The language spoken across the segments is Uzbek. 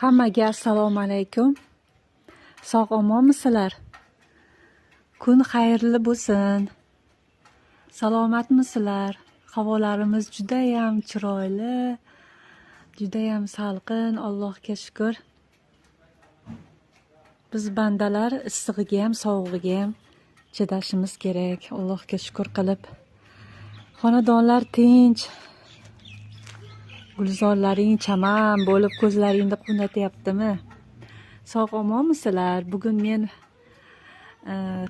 Hammaga assalomu alaykum. Sog' omonmisizlar? Kun xayrli bo'lsin. Salomatmisizlar? Havolarimiz judayam chiroyli, judayam salqin, Allohga shukr. Biz bandalar issig'iga ham, sovug'iga ham chidashimiz kerak, Allohga shukr qilib. Xonadonlar tinch, gulzorlaring chaman bo'lib ko'zlaringni quvnatyaptimi? Sog' omonmisizlar? Bugun men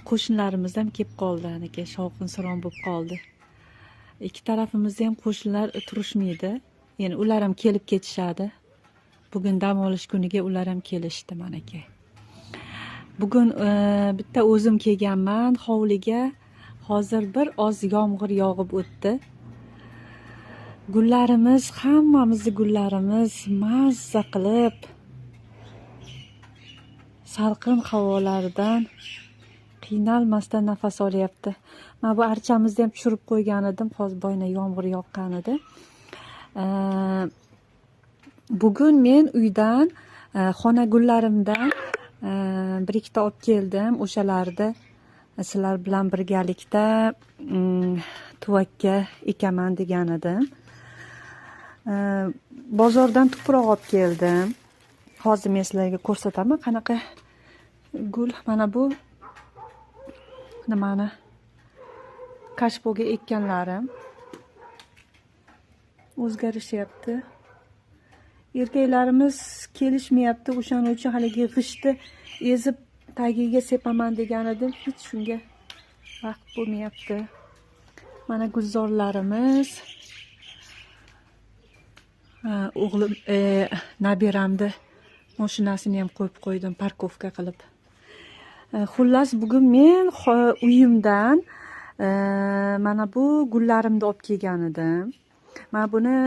qo'shnilarimizdan kelib qoldi, aka shovqin-suron bo'lib qoldi. Ikki tarafimizda ham qo'shnilar turishmaydi. Ya'ni ular ham kelib ketishadi. Bugun dam olish kuniga ular ham kelishdi manaka. Bugun bitta o'zim kelganman hovliga. Hozir bir oz yomg'ir yog'ib o'tdi. Gullarimiz, hammamizni gullarimiz mazza qilib salqin havolardan qiynalmasdan nafas olyapti. Men bu archamizni ham tushirib qo'ygan edim, hozir boyna yomg'ir yoqqan edi. Bugun men uydan xona gullarimdan bir ikkita olib keldim. O'shalarni sizlar bilan birgalikda tuvakka ekaman degan edim. Bozordan tuproq olib keldim. Hozir men sizlarga ko'rsataman qanaqa gul. Mana bu nimani kashboga ekkanlarim o'zgarishyapti. Erkaklarimiz kelishmayapti, o'shaning uchun haligi g'ishtni ezib tagiga sepaman degan edim, hech shunga vaqt bo'lmayapti. Mana gulzorlarimiz. O'g'lim nabiramni mashinasini ham qo'yib qo'ydim parkovka qilib. Xullas bugun men uyimdan mana bu gullarimni olib kelgan edim. Mana buni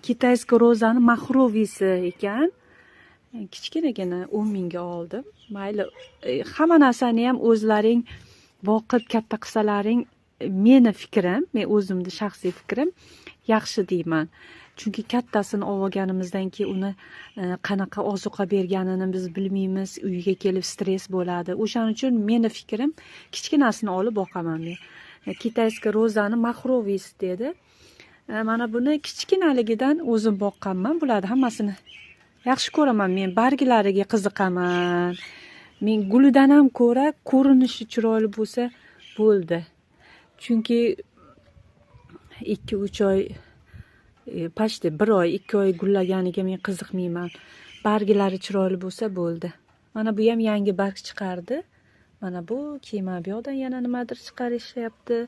kitayskiy rozani maxrovisi ekan. Kichkinagina 10 mingga oldim. Mayli, hamma narsani ham o'zlaring boqib katta qilsalaring, meni fikrim, men o'zimni shaxsiy fikrim yaxshi deyman. Chunki kattasini olganimizdan keyin uni qanaqa ozuqa berganini biz bilmaymiz, uyga kelib stress bo'ladi. O'shaning uchun meni fikrim kichkinasini olib boqaman men. Kitayskiy rozani maxrovisi dedi. Mana buni kichkinaligidan o'zim boqqanman. Bularni hammasini yaxshi ko'raman. Men barglariga qiziqaman. Men gulidan ham ko'ra ko'rinishi chiroyli bo'lsa bo'ldi. Chunki 2-3 oy pashti 1 oy 2 oy gullaganiga men qiziqmayman. Barglari chiroyli bo'lsa bo'ldi. Mana bu ham yangi barg chiqardi. Mana bu kema bu yoqdan yana nimadir chiqarishyapti.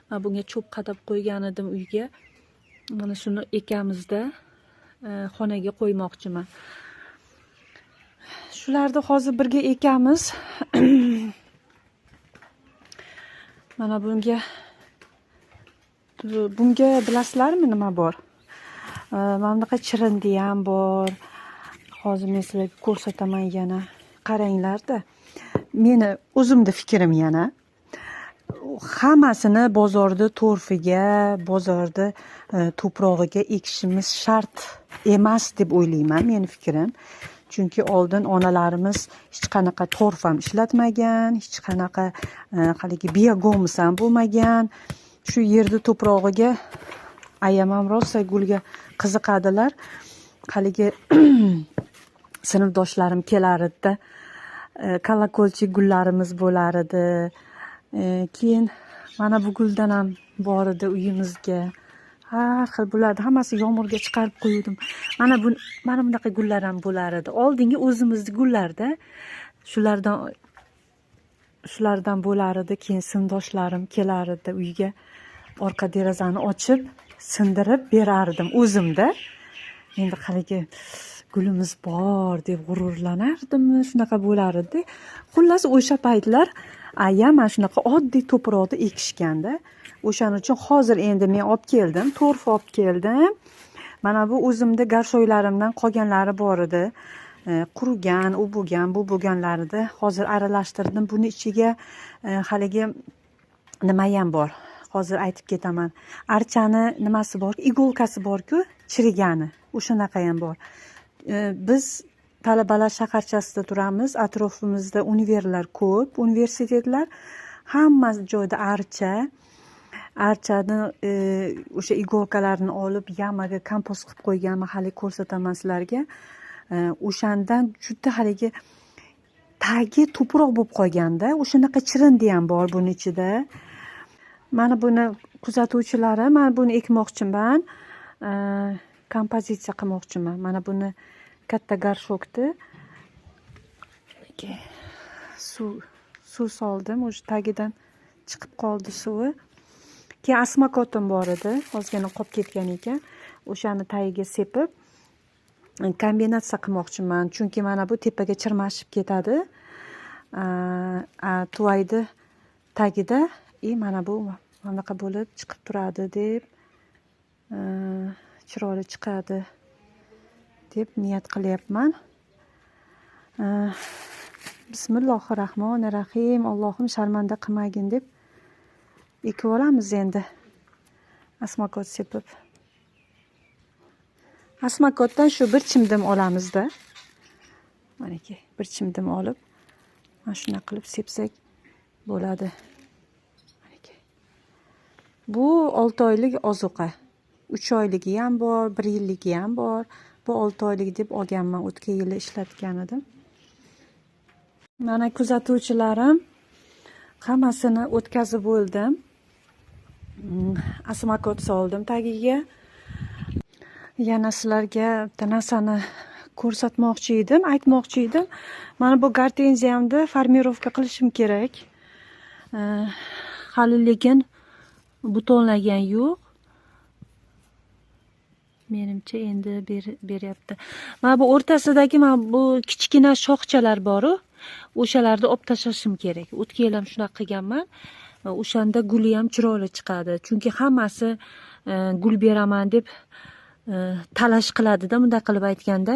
Men bunga cho'p qadab qo'ygan edim uyga. Mana shuni ekamizda xonaga qo'ymoqchiman. Shularni hozir birga ekamiz. Mana bunga bilasizlarmi nima bor? Mana bunaqa chirindi ham bor. Hozir men sizlarga ko'rsataman yana. Qaranglar-da. Meni o'zimni fikrim yana. Hammasini bozorda torfiga, bozorda to'prog'iga ekishimiz shart emas deb o'ylayman, meni fikrim. Chunki oldin onalarimiz hech qanaqa torf ham ishlatmagan, hech qanaqa haligi biogomis ham bo'lmagan. Shu yerda to'prog'iga ayam ham rosa gulga qiziqadilar. Haligi sinfdoshlarim kelar edi, kolokolchi gullarimiz bo'lar edi. Keyin mana bu guldan ham bor edi uyimizga. Har xil bularni hammasi yomg'irga chiqarib qo'ydim. Mana bunaqa gullar ham bo'lar edi. Oldingi o'zimizning gullarda shulardan bo'lar edi. Keyin sinfdoshlarim kelar edi uyga. Orqa derazani ochib, sindirib berardim o'zimda. Endi haligi gulimiz bor deb g'ururlanardimmi, shunaqa bo'lar edi. Xullas o'sha paytlar ayam mana shunaqa oddiy to'proqda ekishganda. O'shaning uchun hozir endi men olib keldim, torf olib keldim. Mana bu o'zimda garshoylarimdan qolganlari bor edi. Qurigan, u bo'lgan, bu bo'lganlarida hozir aralashtirdim. Buni ichiga haligi nima ham bor. Hozir aytib ketaman. Archani nimasi bor? Igolkasi bor-ku, chirigani. O'shanaqa ham bor. Biz talabalar shaharchasida turamiz. Atrofimizda univerlar ko'p, universitetlar. Hamma joyda archani o'sha iголkalarini olib yamaga kompost qilib qo'yganman, hali ko'rsataman sizlarga. O'shandan juda haligi tagi to'proq bo'lib qolganda, o'shanaqa chirindi ham bor buning ichida. Mana buni kuzatuvchilarim, men buni ekmoqchiman. Kompozitsiya qilmoqchiman. Mana buni katta garshokni suv soldim, o'sha tagidan chiqib qoldi suvi. Keyin asmakotim bor edi, ozgina qolib ketgan ekan. O'shani tagiga sepib kombinatsiya qilmoqchiman, chunki mana bu tepaga chirmashib ketadi. Tuvayni tagida mana bu bunaqa bo'lib chiqib turadi deb, chiroyli chiqadi deb niyat qilyapman. Bismillahirrohmanirrohim. Allohim sharmanda qilmagin deb ekib olamiz endi. Asmakot sepib. Asmakotdan shu bir chimdim olamizda. Manaki bir chimdim olib, mana shuna qilib sepsak bo'ladi. Manaki. Bu 6 oylik ozuqa. 3 oyligi ham bor, 1 yilligi ham bor. Bu 6 oylik deb olganman, o'tgan yili ishlatgan edim. Mana kuzatuvchilarim, hammasini o'tkazib bo'ldim. Asmakot soldim tagiga. Yana sizlarga bitta narsani ko'rsatmoqchi edim, aytmoqchi edim. Mana bu gortenziyamni formirovka qilishim kerak. Hali lekin butonlagan yo'q. Menimcha endi beryapti. Mana bu o'rtasidagi mana bu kichkina shoxchalar bor-ku, o'shalarni olib tashlashim kerak. O'tgan yil ham shunaqa qilganman. O'shanda guli ham chiroyli chiqadi. Chunki hammasi gul beraman deb talash qiladi-da, bunday qilib aytganda,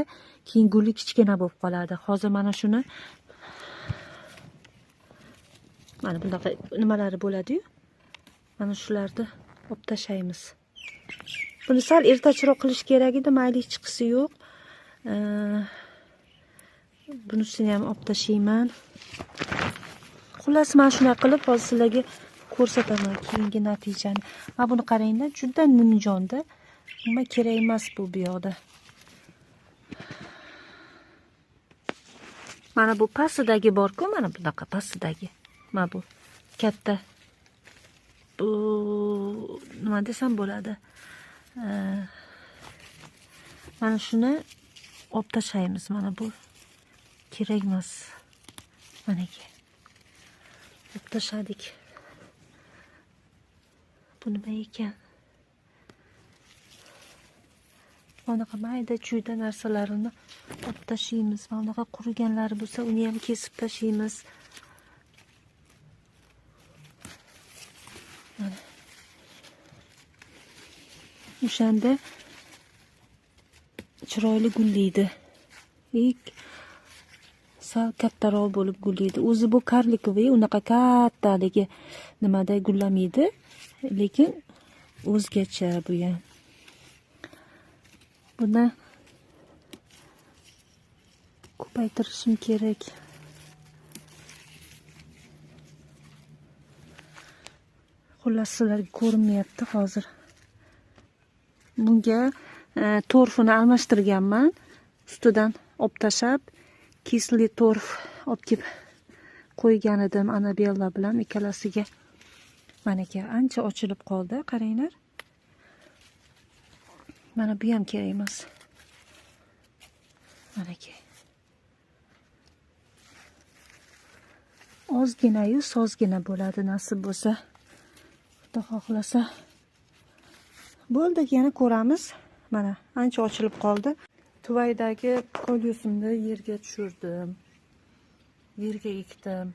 keyin guli kichkina bo'lib qoladi. Hozir mana shuni mana bunaqa nimalari bo'ladi-yu. Mana shularni olib tashlaymiz. Buni sal ertachiroq qilish kerak edi, mayli chiqisi yo'q. Bunisini ham olib tashlayman. Xullas, men shunday qilib hozir sizlarga ko'rsataman keyingi natijani. Mana buni qarangda, juda nimjonda. Nima kerak emas bu yoqda. Mana bu pastidagi bor-ku, mana bunaqa pastidagi. Mana bu katta. Bu nima desam bo'ladi? Mana shuni olib tashlaymiz. Mana bu kerak emas. Manaki. Olib tashladik. Bu nima ekan? Bunaqa mayda chuyda narsalarini olib tashlaymiz. Bunaqa quriganlari bo'lsa, uni ham kesib tashlaymiz. Mana. O'shanda chiroyli gullaydi. Sal kattaroq bo'lib gullaydi. O'zi bu karlikoviy, unaqa kattaligi nimada gullamaydi, lekin o'zgacha bu ham. Buni ko'paytirishim kerak. Xullas, sizlarga ko'rinmayapti hozir. Bunga torfini almashtirganman. Ustidan olib tashlab, kisli torf olib kelib qo'ygan edim Anabella bilan ikkalasiga. Mana aka, ancha ochilib qoldi, qaranglar. Mana bu ham kerak emas. Mana aka. Ozgina-yu sozgina bo'ladi nasib bo'lsa. Xudo xohlasa. Bo'ldi, yana ko'ramiz. Mana ancha ochilib qoldi. Tuvaydagi kolyusimni yerga tushirdim. Yerga ekdim.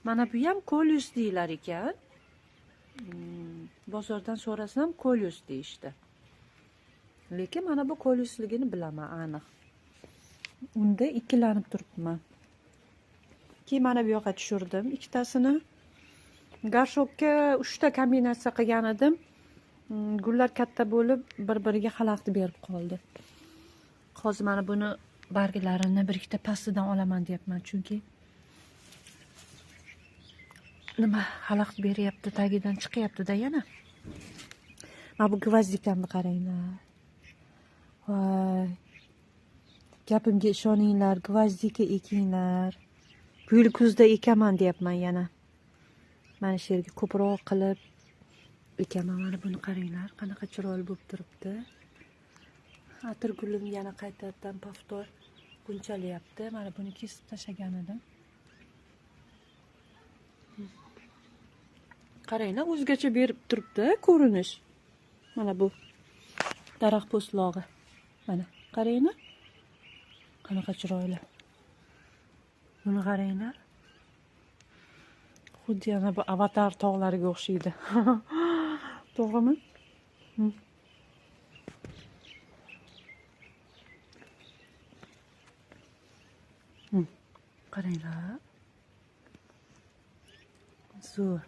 Mana bu ham kolyus deylar ekan. Bozordan so'rasam kolyus deyishdi. Lekin mana bu kolyusligini bilaman aniq. Unda ikkilanib turibman. Keyin mana bu yoqqa tushirdim ikkitasini. Garshokka 3 ta kombinatsiya qilgan edim. Gullar katta bo'lib, bir-biriga xalaqit berib qoldi. Hozir mana buni barglarini bir ikkita pastidan olaman deyapman, chunki nima xalaqit beryapti, tagidan chiqyapti-da yana. Mana bu gvozdikamni qaranglar. Voy. Gapimga ishoninglar, gvozdika ekinglar. Bu yil kuzda ekaman deyapman yana. Mana shu yerga ko'proq qilib ekaman. Mana buni qaranglar, qanaqa chiroyli bo'lib turibdi. Atirgulim yana qaytadan paftor bunchalayapti. Mana buni kesib tashlagan edim. Qaranglar, o'zgacha berib turibdi ko'rinish. Mana bu daraxt po'stlog'i. Mana qaranglar. Qanaqa chiroyli. Buni qaranglar. Xuddi yana bu avatar tog'lariga o'xshaydi. To'g'rimi? Qaranglar. Zo'r.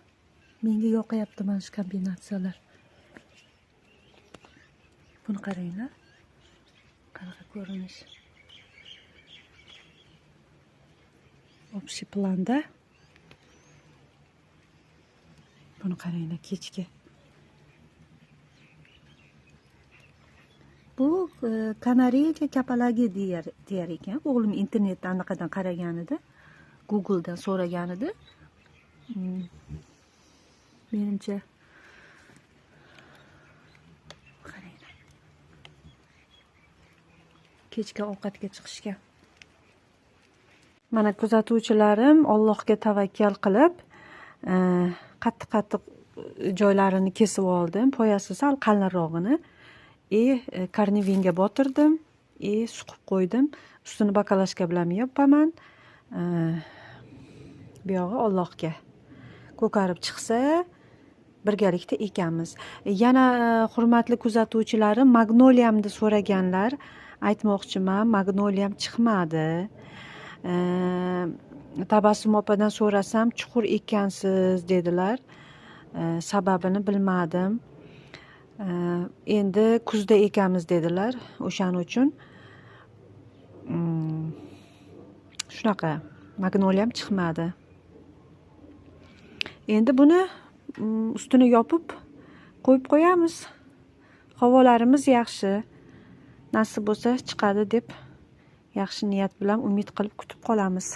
Menga yoqayapti mana shu kombinatsiyalar. Buni qaranglar. Qanaqa ko'rinish. Общий planda. Buni qaranglar kechga. Bu kanariya kapalagi deyar ekan. O'g'lim internetdan anaqadan qaragan edi. Google'dan so'ragan edi. Menimcha qaranglar. Kechga ovqatga chiqishgan. Mana kuzatuvchilarim Allohga tavakkal qilib, qattiq joylarini kesib oldim. Poyasi sal qalinrog'ini. Karnivinga botirdim. Suqib qo'ydim. Ustini bakalashka bilan yopaman. Bu yog'i Allohga. Ko'karib chiqsa, birgalikda ekamiz. Yana hurmatli kuzatuvchilarim, magnoliyamni so'raganlar. Aytmoqchiman, magnoliyam chiqmadi. Tabassum opadan so'rasam, chuqur ekkansiz dedilar. Sababini bilmadim. Endi kuzda ekamiz dedilar. O'shaning uchun shunaqa magnoliyam chiqmadi. Endi buni ustini yopib qo'yib qo'yamiz. Havolarimiz yaxshi. Nasib bo'lsa chiqadi deb yaxshi niyat bilan umid qilib kutib qolamiz.